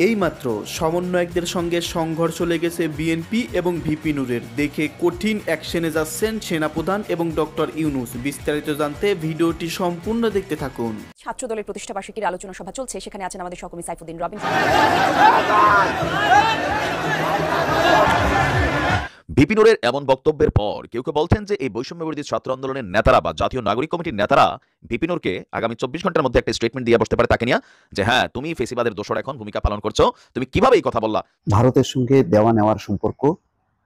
এইমাত্র সমন্বয়কদের সঙ্গে সংঘর্ষ লেগেছে বিএনপি এবং ভিপি নুরের। দেখে কঠিন অ্যাকশনে যাচ্ছেন সেনাপ্রধান এবং ডক্টর ইউনূস। বিস্তারিত জানতে ভিডিওটি সম্পূর্ণ দেখতে থাকুন। ছাত্রদলের প্রতিষ্ঠাবার্ষিকীর আলোচনা সভা চলছে, সেখানে আছেন আমাদের সহকর্মী সাইফুদ্দিন রবিন। ভিপি নুরের এমন বক্তব্যের পর কেউ কেউ বলছেন যে এই বৈষম্যবিরোধী ছাত্র আন্দোলনের নেতারা বা জাতীয় নাগরিক কমিটির নেতারা ভিপি নুরকে আগামী 24 ঘন্টার মধ্যে একটা স্টেটমেন্ট দিয়ে বসতে পারে তাকে নিয়ে, যে হ্যাঁ তুমি ফেসিবাদের দোসর এখন ভূমিকা পালন করছো, তুমি কিভাবে এই কথা বললা। ভারতের সঙ্গে দেওয়া নেওয়ার সম্পর্ক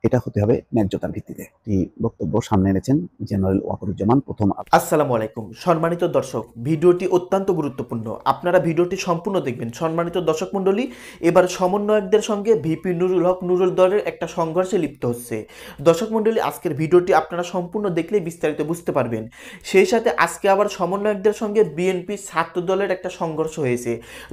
এটা হতে হবে ন্যায্যতার ভিত্তিতে। এই বক্তব্য সামনে এনেছেন জেনারেল ওয়াকারুজ্জামান প্রথম। আসসালামু আলাইকুম সম্মানিত দর্শক, ভিডিওটি অত্যন্ত গুরুত্বপূর্ণ, আপনারা ভিডিওটি সম্পূর্ণ দেখবেন। সম্মানিত দর্শক মণ্ডলী, এবার সমন্বয়কদের সঙ্গে ভিপি নুরুল হক নুরুল দলের একটা সংঘর্ষে লিপ্ত হচ্ছে। দর্শক মণ্ডলী, আজকের ভিডিওটি আপনারা সম্পূর্ণ দেখলেই বিস্তারিত বুঝতে পারবেন। সেই সাথে আজকে আবার সমন্বয়কদের সঙ্গে বিএনপি ছাত্র দলের একটা সংঘর্ষ হয়েছে।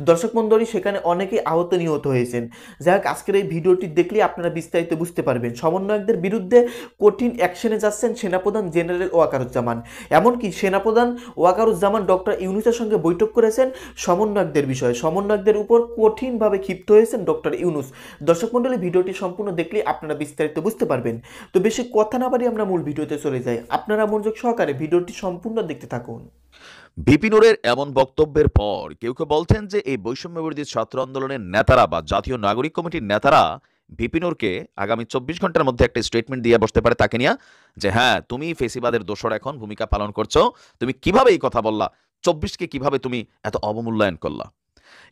দর্শক মণ্ডলী, সেখানে অনেকেই আহত নিহত হয়েছেন। যাই হোক, আজকের এই ভিডিওটি দেখলেই আপনারা বিস্তারিত বুঝতে পারবেন। সমন্বয়কদের বিরুদ্ধে কঠিন অ্যাকশনে যাচ্ছেন সেনাপ্রধান জেনারেল ওয়াকারুজ্জামান। এমনকি সেনাপ্রধান ওয়াকারুজ্জামান ডক্টর ইউনূসের সঙ্গে বৈঠক করেছেন সমন্বয়কদের বিষয়ে। সমন্বয়কদের উপর কঠিনভাবে ক্ষিপ্ত হয়েছেন ডক্টর ইউনূস। দর্শক মণ্ডলী, ভিডিওটি সম্পূর্ণ দেখলে আপনারা বিস্তারিত বুঝতে পারবেন। তো বেশি কথা না বাড়িয়ে আমরা মূল ভিডিওতে চলে যাই। আপনারা মনোযোগ সহকারে ভিডিওটি সম্পূর্ণ দেখতে থাকুন। ভিপি নুরের এমন বক্তব্যের পর কেউ কেউ বলছেন যে এই বৈষম্যবিরোধী ছাত্র আন্দোলনের নেতারা বা জাতীয় নাগরিক কমিটির নেতারা ভিপি নুরকে আগামী 24 ঘন্টার মধ্যে একটা স্টেটমেন্ট দিয়ে বসতে পারে তাকে নিয়ে, যে হ্যাঁ তুমি ফেসিবাদের দোসর এখন ভূমিকা পালন করছো, তুমি কিভাবে এই কথা বললা, 24কে কিভাবে তুমি এত অবমূল্যায়ন করলা।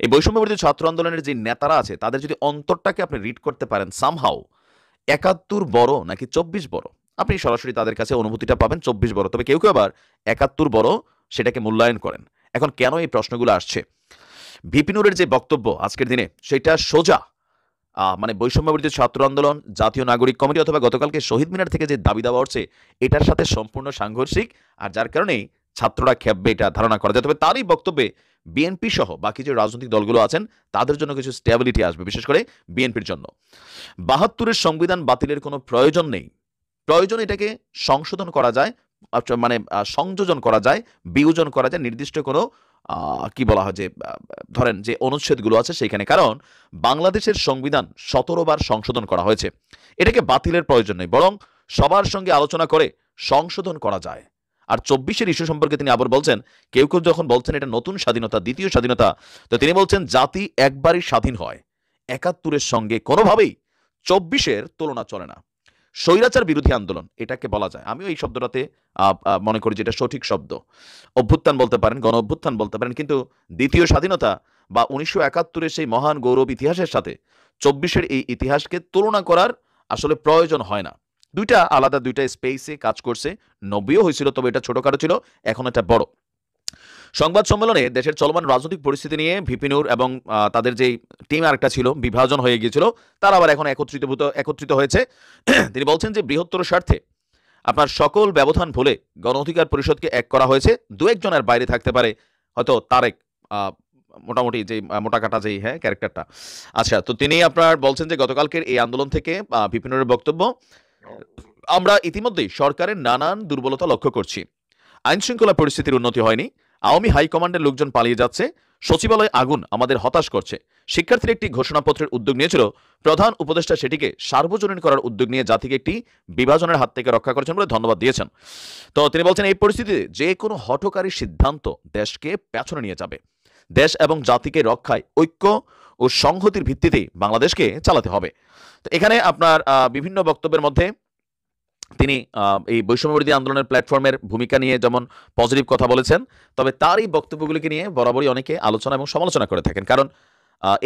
এই বৈষম্যবিরোধী ছাত্র আন্দোলনের যে নেতারা আছে তাদের যদি অন্তরটাকে আপনি রিড করতে পারেন সামহাও, 71 বড় নাকি 24 বড়, আপনি সরাসরি তাদের কাছে অনুভূতিটা পাবেন 24 বড়। তবে কেউ কেউ আবার 71 বড় সেটাকে মূল্যায়ন করেন। এখন কেন এই প্রশ্নগুলো আসছে? ভিপি নুরের যে বক্তব্য আজকের দিনে সেটা সোজা মানে বৈষম্যবিরোধী ছাত্র আন্দোলন, জাতীয় নাগরিক কমিটি অথবা গতকালকে শহীদ মিনার থেকে যে দাবি দেওয়া হচ্ছে এটার সাথে সম্পূর্ণ সাংঘর্ষিক, আর যার কারণেই ছাত্ররা খেপবে এটা ধারণা করা যায়। তবে তারই বক্তব্যে বিএনপি সহ বাকি যে রাজনৈতিক দলগুলো আছেন তাদের জন্য কিছু স্টেবিলিটি আসবে, বিশেষ করে বিএনপির জন্য। 72-এর সংবিধান বাতিলের কোনো প্রয়োজন নেই, প্রয়োজন এটাকে সংশোধন করা যায়, মানে সংযোজন করা যায়, বিয়োজন করা যায় নির্দিষ্ট কোনো কি বলা হয় যে ধরেন যে অনুচ্ছেদগুলো আছে সেইখানে। কারণ বাংলাদেশের সংবিধান 17 বার সংশোধন করা হয়েছে, এটাকে বাতিলের প্রয়োজন নেই, বরং সবার সঙ্গে আলোচনা করে সংশোধন করা যায়। আর 24-এর ইস্যু সম্পর্কে তিনি আবার বলছেন, কেউ কেউ যখন বলছেন এটা নতুন স্বাধীনতা, দ্বিতীয় স্বাধীনতা, তো তিনি বলছেন জাতি একবারই স্বাধীন হয়, 71-এর সঙ্গে কোনোভাবেই 24-এর তুলনা চলে না। স্বৈরাচার বিরোধী আন্দোলন এটাকে বলা যায়, আমিও এই শব্দটাতে মনে করি যে এটা সঠিক শব্দ। অভ্যুত্থান বলতে পারেন, গণ অভ্যুত্থান বলতে পারেন, কিন্তু দ্বিতীয় স্বাধীনতা বা 1971-এর সেই মহান গৌরব ইতিহাসের সাথে 24-এর এই ইতিহাসকে তুলনা করার আসলে প্রয়োজন হয় না। দুইটা আলাদা, দুইটা স্পেসে কাজ করছে। 90-ও হয়েছিল, তবে এটা ছোটখাটো ছিল, এখন এটা বড়। সংবাদ সম্মেলনে দেশের চলমান রাজনৈতিক পরিস্থিতি নিয়ে ভিপি নুর এবং তাদের যেই টিম আরেকটা ছিল বিভাজন হয়ে গিয়েছিল, তারা আবার এখন একত্রিত হয়েছে। তিনি বলছেন যে বৃহত্তর স্বার্থে আপনার সকল ব্যবধান ভুলে গণ অধিকার পরিষদকে এক করা হয়েছে। দু একজনের বাইরে থাকতে পারে, হয়তো তারেক মোটামুটি যেই মোটা কাটা যেই ক্যারেক্টারটা। আচ্ছা, তো তিনি আপনার বলছেন যে গতকালকের এই আন্দোলন থেকে ভিপি নুরের বক্তব্য, আমরা ইতিমধ্যেই সরকারের নানান দুর্বলতা লক্ষ্য করছি। আইন শৃঙ্খলা পরিস্থিতির উন্নতি হয়নি, আওয়ামী হাইকমান্ডের লোকজন পালিয়ে যাচ্ছে, সচিবালয় আগুন আমাদের হতাশ করছে। শিক্ষার্থীর একটি ঘোষণাপত্রের উদ্যোগ নিয়েছিল, প্রধান উপদেষ্টা সেটিকে সার্বজনীন করার উদ্যোগ নিয়ে জাতিকে একটি বিভাজনের হাত থেকে রক্ষা করেছেন বলে ধন্যবাদ দিয়েছেন। তো তিনি বলছেন এই পরিস্থিতিতে যে কোনো হঠকারী সিদ্ধান্ত দেশকে পেছনে নিয়ে যাবে। দেশ এবং জাতিকে রক্ষায় ঐক্য ও সংহতির ভিত্তিতেই বাংলাদেশকে চালাতে হবে। তো এখানে আপনার বিভিন্ন বক্তব্যের মধ্যে তিনি এই বৈষম্যবিরোধী আন্দোলনের প্ল্যাটফর্মের ভূমিকা নিয়ে যেমন পজিটিভ কথা বলেছেন, তবে তার এই বক্তব্যগুলিকে নিয়ে বরাবরই অনেকে আলোচনা এবং সমালোচনা করে থাকেন। কারণ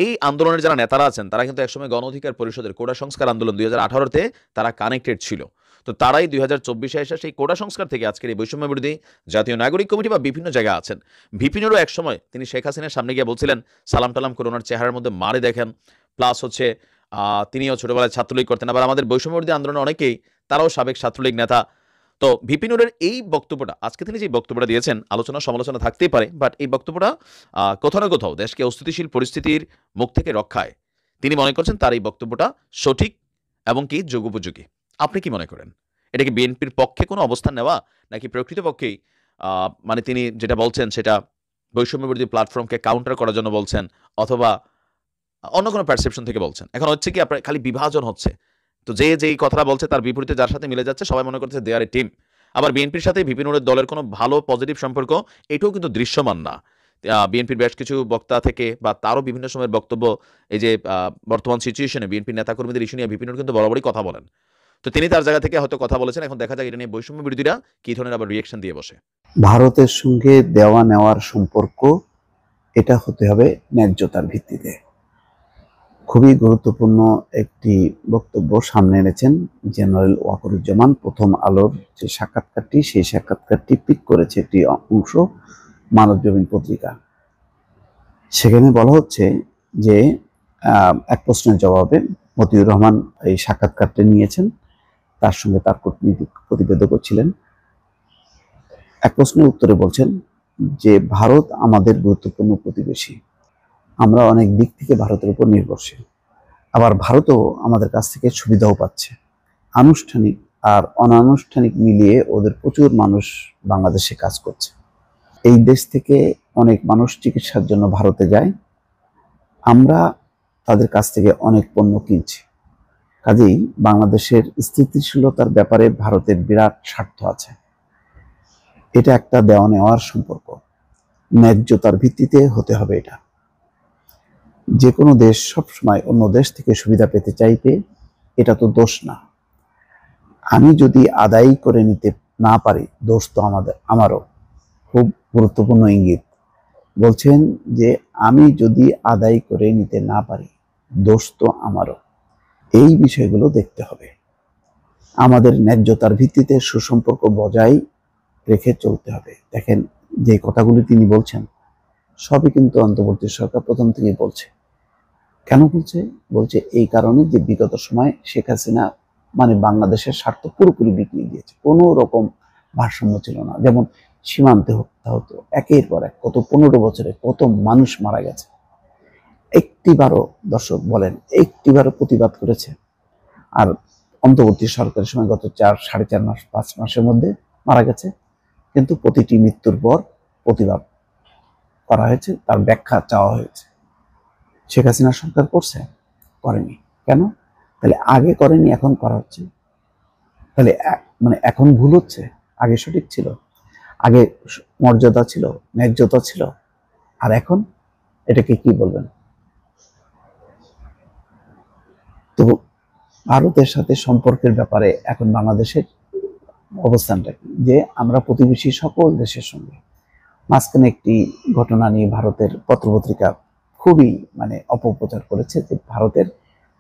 এই আন্দোলনের যারা নেতারা আছেন তারা কিন্তু একসময় গণ অধিকার পরিষদের কোটা সংস্কার আন্দোলন 2018-তে তারা কানেক্টেড ছিল। তো তারাই 2024-এ এসে সেই কোটা সংস্কার থেকে আজকের এই বৈষম্যবিরোধী জাতীয় নাগরিক কমিটি বা বিভিন্ন জায়গায় আছেন। ভিপি নুরও একসময় তিনি শেখ হাসিনার সামনে গিয়ে বলছিলেন সালাম টালাম করে ওনার চেহারার মধ্যে মারে দেখেন, প্লাস হচ্ছে তিনিও ছোটবেলায় ছাত্রলীগ করতেন। আবার আমাদের বৈষম্যবিরোধী আন্দোলনে অনেকেই তারাও সাবেক ছাত্রলীগ নেতা। তো ভিপি নুরের এই বক্তব্যটা, আজকে তিনি যে বক্তব্যটা দিয়েছেন, আলোচনা সমালোচনা থাকতেই পারে, বাট এই বক্তব্যটা কোথাও না কোথাও দেশকে অস্থিতিশীল পরিস্থিতির মুখ থেকে রক্ষায় তিনি মনে করছেন তার এই বক্তব্যটা সঠিক এবং কি যুগোপযোগী। আপনি কি মনে করেন? এটা কি বিএনপির পক্ষে কোনো অবস্থান নেওয়া, নাকি প্রকৃতপক্ষেই মানে তিনি যেটা বলছেন সেটা বৈষম্যবিরোধী প্ল্যাটফর্মকে কাউন্টার করার জন্য বলছেন, অথবা অন্য কোনো পারসেপশন থেকে বলছেন। এখন হচ্ছে কি আপনার খালি বিভাজন হচ্ছে। তো যে যেই কথাটা বলছে তার বিপরীতে যার সাথে মিলে যাচ্ছে সবাই মনে করছে দে আর এ টিম। আবার বিএনপির সাথে ভিপি নুরের দলের কোনো ভালো পজিটিভ সম্পর্ক এটাও কিন্তু দৃশ্যমান না। বিএনপির বেশ কিছু বক্তা থেকে বা তারও বিভিন্ন সময়ের বক্তব্য, এই যে বর্তমান সিচুয়েশনে বিএনপির নেতাকর্মীদের ইস্যু নিয়ে ভিপি নুর কিন্তু বরাবরই কথা বলেন। তো তিনি তার জায়গা থেকে হয়তো কথা বলেছেন। এখন দেখা যাক এটা নিয়ে বৈষম্য বিরোধীরা কি ধরনের আবার রিঅ্যাকশন দিয়ে বসে। ভারতের সঙ্গে দেওয়া নেওয়ার সম্পর্ক এটা হতে হবে ন্যায্যতার ভিত্তিতে। খুবই গুরুত্বপূর্ণ একটি বক্তব্য সামনে এনেছেন জেনারেল ওয়াকরুজ্জামান। প্রথম আলোর যে সাক্ষাৎকারটি, সেই সাক্ষাৎকারটি পিক করেছে একটি অংশ মানবজমিন পত্রিকা। সেখানে বলা হচ্ছে যে এক প্রশ্নের জবাবে মতিউর রহমান এই সাক্ষাৎকারটি নিয়েছেন, তার সঙ্গে তার কূটনীতিক প্রতিবেদকও ছিলেন। এক প্রশ্নের উত্তরে বলছেন যে ভারত আমাদের গুরুত্বপূর্ণ প্রতিবেশী, আমরা অনেক দিক থেকে ভারতের উপর নির্ভরশীল, আবার ভারতও আমাদের কাছ থেকে সুবিধাও পাচ্ছে। আনুষ্ঠানিক আর অনানুষ্ঠানিক মিলিয়ে ওদের প্রচুর মানুষ বাংলাদেশে কাজ করছে। এই দেশ থেকে অনেক মানুষ চিকিৎসার জন্য ভারতে যায়, আমরা তাদের কাছ থেকে অনেক পণ্য কিনছি। কাজেই বাংলাদেশের স্থিতিশীলতার ব্যাপারে ভারতের বিরাট স্বার্থ আছে। এটা একটা দেওয়া নেওয়ার সম্পর্ক, ন্যায্যতার ভিত্তিতে হতে হবে। এটা যে কোনো দেশ সবসময় অন্য দেশ থেকে সুবিধা পেতে চাইবে, এটা তো দোষ না। আমি যদি আদায় করে নিতে না পারি, দোষ তো আমারও। খুব গুরুত্বপূর্ণ ইঙ্গিত। বলছেন যে আমি যদি আদায় করে নিতে না পারি, দোষ তো আমারও। এই বিষয়গুলো দেখতে হবে। আমাদের ন্যায্যতার ভিত্তিতে সুসম্পর্ক বজায় রেখে চলতে হবে। দেখেন, যে কথাগুলি তিনি বলছেন সবই কিন্তু অন্তর্বর্তী সরকার প্রথম থেকেই বলছে। কেন বলছে? বলছে এই কারণে যে বিগত সময় শেখ হাসিনা বাংলাদেশের স্বার্থ পুরোপুরি বিকিয়ে দিয়েছে। কোনো রকম ভারসাম্য ছিল না। যেমন সীমান্তে হত্যা হতো একের পর এক, কত 15 বছরে কত মানুষ মারা গেছে। একটিবারও, দর্শক বলেন, একটিবারও প্রতিবাদ করেছে? আর অন্তর্বর্তী সরকারের সময় গত 4-4.5 মাস 5 মাসের মধ্যে মারা গেছে, কিন্তু প্রতিটি মৃত্যুর পর প্রতিবাদ করা হয়েছে, তার ব্যাখ্যা চাওয়া হয়েছে। শেখ হাসিনা সরকার করছে? করেনি। কেন? তাহলে আগে করেনি, এখন করা হচ্ছে। তাহলে এখন ভুল হচ্ছে? আগে সঠিক ছিল, আগে মর্যাদা ছিল, ন্যায্যতা ছিল, আর এখন এটাকে কি বলবেন? তো ভারতের সাথে সম্পর্কের ব্যাপারে এখন বাংলাদেশের অবস্থানটা কি? যে আমরা প্রতিবেশী সকল দেশের সঙ্গে। মাঝখানে একটি ঘটনা নিয়ে ভারতের পত্রপত্রিকা খুবই অপপ্রচার করেছে যে ভারতের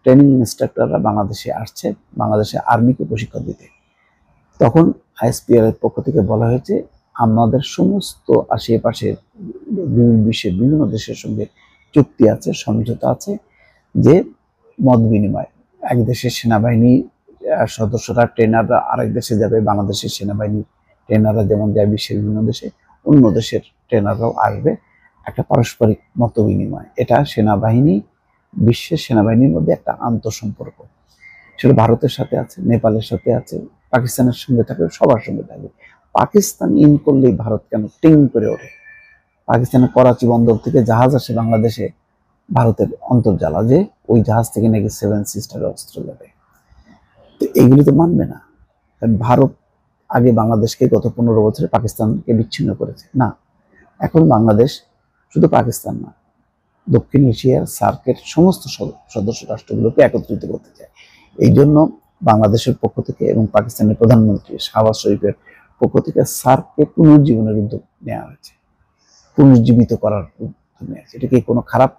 ট্রেনিং ইনস্ট্রাক্টররা বাংলাদেশে আসছে বাংলাদেশে আর্মিকে প্রশিক্ষণ দিতে। তখন আইএসপিআর এর পক্ষ থেকে বলা হয়েছে আমাদের সমস্ত আশেপাশের বিশ্বের বিভিন্ন দেশের সঙ্গে চুক্তি আছে, সমঝোতা আছে, যে মত বিনিময়, এক দেশের সেনাবাহিনী সদস্যরা ট্রেনাররা আরেক দেশে যাবে, বাংলাদেশের সেনাবাহিনী ট্রেনাররা যেমন যায় বিশ্বের বিভিন্ন দেশে, অন্য দেশের ট্রেনাররাও আসবে। একটা পারস্পরিক মত বিনিময়, এটা সেনাবাহিনী, বিশ্বের সেনাবাহিনীর মধ্যে একটা আন্তঃসম্পর্ক। সেটা ভারতের সাথে আছে, নেপালের সাথে আছে, পাকিস্তানের সঙ্গে থাকবে, সবার সঙ্গে থাকবে। পাকিস্তান ইন করলেই ভারত কেন টিং করে ওঠে? পাকিস্তানের করাচি বন্দর থেকে জাহাজ আসে বাংলাদেশে, ভারতের অন্তর্জালা যে ওই জাহাজ থেকে নাকি 7 সিস্টার অস্ত্র যাবে। তো এইগুলি তো মানবে না। কারণ ভারত আগে বাংলাদেশকে গত 15 বছরে পাকিস্তানকে বিচ্ছিন্ন করেছে না। এখন বাংলাদেশ শুধু পাকিস্তান না, দক্ষিণ এশিয়ার সার্কের সমস্ত সদস্য রাষ্ট্রগুলোকে একত্রিত করতে চায়। এই জন্য বাংলাদেশের পক্ষ থেকে এবং পাকিস্তানের প্রধানমন্ত্রী শাহবাজ শরীফের পক্ষ থেকে সার্ককে পুনর্জীবনের উদ্যোগ নেওয়া হয়েছে, পুনর্জীবিত করার উদ্যোগ নেওয়া হয়েছে। এটা কি কোনো খারাপ?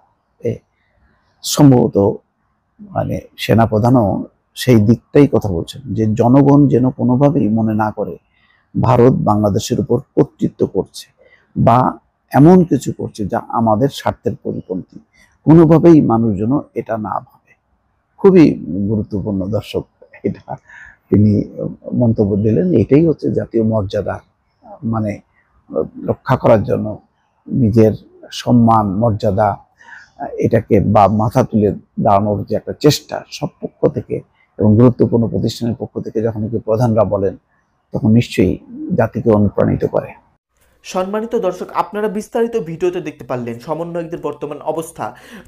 সম্ভবত সেনাপ্রধানও সেই দিকটাই কথা বলছেন, যে জনগণ যেন কোনোভাবেই মনে না করে ভারত বাংলাদেশের উপর কর্তৃত্ব করছে বা এমন কিছু করছে যা আমাদের স্বার্থের পরিপন্থী। কোনোভাবেই মানুষ যেন এটা না ভাবে। খুবই গুরুত্বপূর্ণ, দর্শক, এটা তিনি মন্তব্য দিলেন। এটাই হচ্ছে জাতীয় মর্যাদা রক্ষা করার জন্য নিজের সম্মান মর্যাদা এটাকে বা মাথা তুলে দাঁড়ানোর যে একটা চেষ্টা সব পক্ষ থেকে এবং গুরুত্বপূর্ণ প্রতিষ্ঠানের পক্ষ থেকে যখন প্রধানরা বলেন, তখন নিশ্চয়ই জাতিকে অনুপ্রাণিত করে। সম্মানিত দর্শক, আপনারা বিস্তারিত ভিডিওতে দেখতে পারলেন সমন্বয়কদের বর্তমান অবস্থা।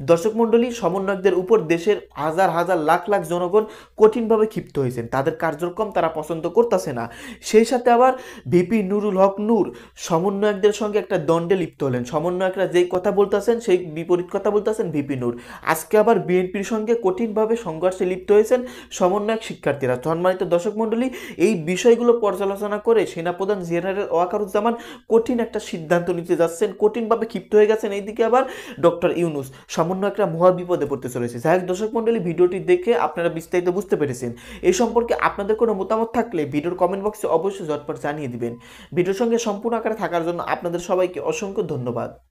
দর্শক মণ্ডলী, সমন্বয়কদের উপর দেশের হাজার হাজার লাখ লাখ জনগণ কঠিনভাবে ক্ষিপ্ত হয়েছেন। তাদের কার্যক্রম তারা পছন্দ করতেছে না। সেই সাথে আবার ভিপি নুরুল হক নূর সমন্বয়কদের সঙ্গে একটা দ্বন্দ্বে লিপ্ত হলেন। সমন্বয়করা যেই কথা বলতেছেন সেই বিপরীত কথা বলতেছেন ভিপি নূর। আজকে আবার বিএনপির সঙ্গে কঠিনভাবে সংঘর্ষে লিপ্ত হয়েছেন সমন্বয়ক শিক্ষার্থীরা। সম্মানিত দর্শক মণ্ডলী, এই বিষয়গুলো পর্যালোচনা করে সেনাপ্রধান জেনারেল ওয়াকারুজ্জামান কঠিন একটা সিদ্ধান্ত নিতে যাচ্ছেন, কঠিনভাবে ক্ষিপ্ত হয়ে গেছেন। এইদিকে আবার ডক্টর ইউনূস, সমন্বয়করা মহা বিপদে পড়তে চলেছে। যাই হোক দর্শক মণ্ডলী, ভিডিওটি দেখে আপনারা বিস্তারিত বুঝতে পেরেছেন। এই সম্পর্কে আপনাদের কোনো মতামত থাকলে ভিডিওর কমেন্ট বক্সে অবশ্যই ঝটপট জানিয়ে দিবেন। ভিডিওর সঙ্গে সম্পূর্ণ আকারে থাকার জন্য আপনাদের সবাইকে অসংখ্য ধন্যবাদ।